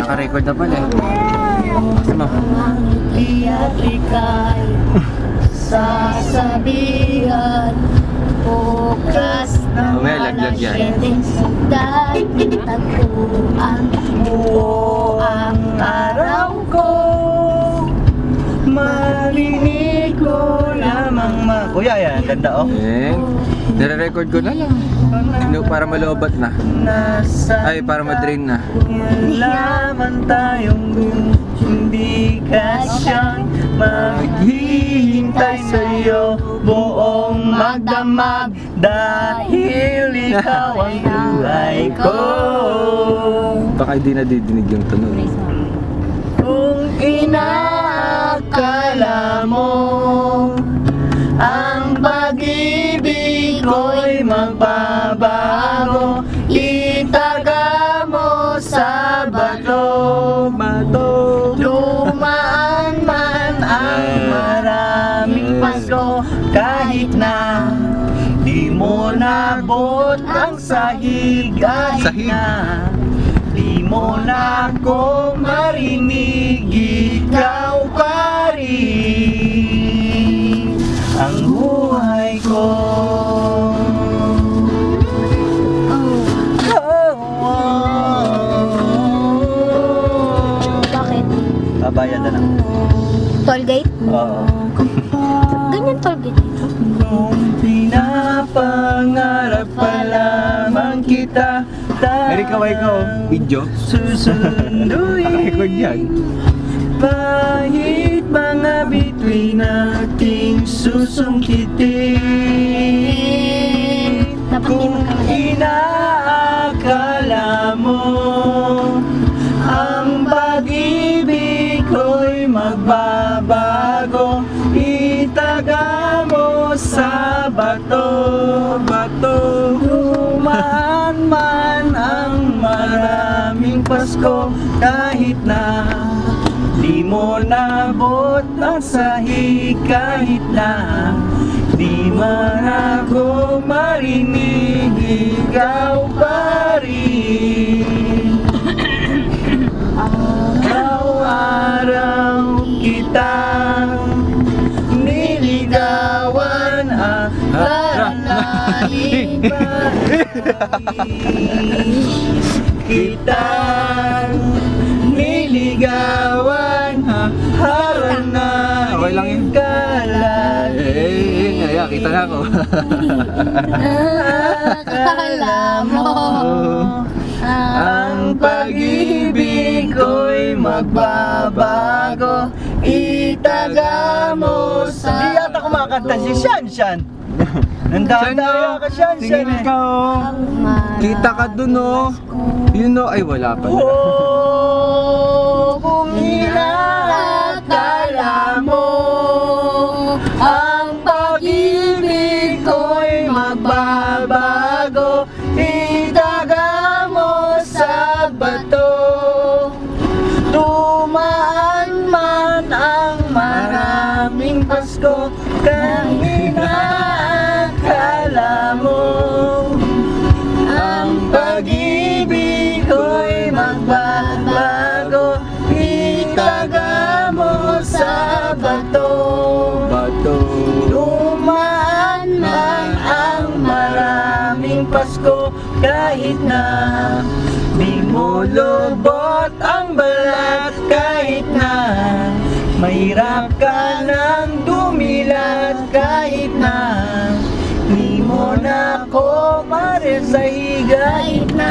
naka-record na pala eh. Sama. Iyak ikay sasabihan bukas ng May laglag yan. dahil tagpuan buo ang araw ko. Marinig ko lamang Kuya, yan. Ganda, oh. Nire-record ko na lang. Para maloobat na. Ay, para ma-drain na. Laman tayong hindi kasyang maghihintay sa'yo buong magdamag dahil ikaw ang buhay ko. Baka hindi nadidinig yung tunog. Kung inaakala mo ang pag-ibig ko'y magbabago, itaga mo sa bato. Dumaan man ang maraming Pasko, kahit na di mo nabot ang sahig, kahit Sahig? na di mo na ako marinig, ikaw pa rin ang buhay ko. Bakit? Babayad na lang. Tollgate? Oo. Ganyan tollgate dito. Nung pinapangarap pa lamang kita, Eric, kaway ko. Video. susunduin. Naka-record yan. Kahit mga bituin nating susungkitin, Dapat di kung magkamali. inaakala mo ang pag-ibig ko'y magbabago, itaga mo sa bato. Dumaan man ang maraming Pasko, kahit na di mo nabot ang sahig, kahit na di man ako marinig, ikaw pa rin. Araw-araw kitang niligawan, akalain ba kitang niligawan, harana Okay lang yun. Kita na ako. Akala mo ang pag-ibig ko'y magbabago, itaga mo sa... Di yata kumakanta si Shanshan. Nandadaya ka, Shanshan. Tingin ka oh. Kita ka dun oh. Yun oh. Ay, wala pa. Oh, kung inaakala mo ang pag-ibig ko'y magbabago, itaga mo sa bato. Dumaan man ang maraming Pasko, kung inaakala mo ang pag-ibig ko'y magbabago, itaga mo sa bato. Dumaan man ang maraming Pasko, kahit na di mo lubot ang balat, kahit na mahirap ka ng dumilat, kahit na di mo na ako maresay, kahit na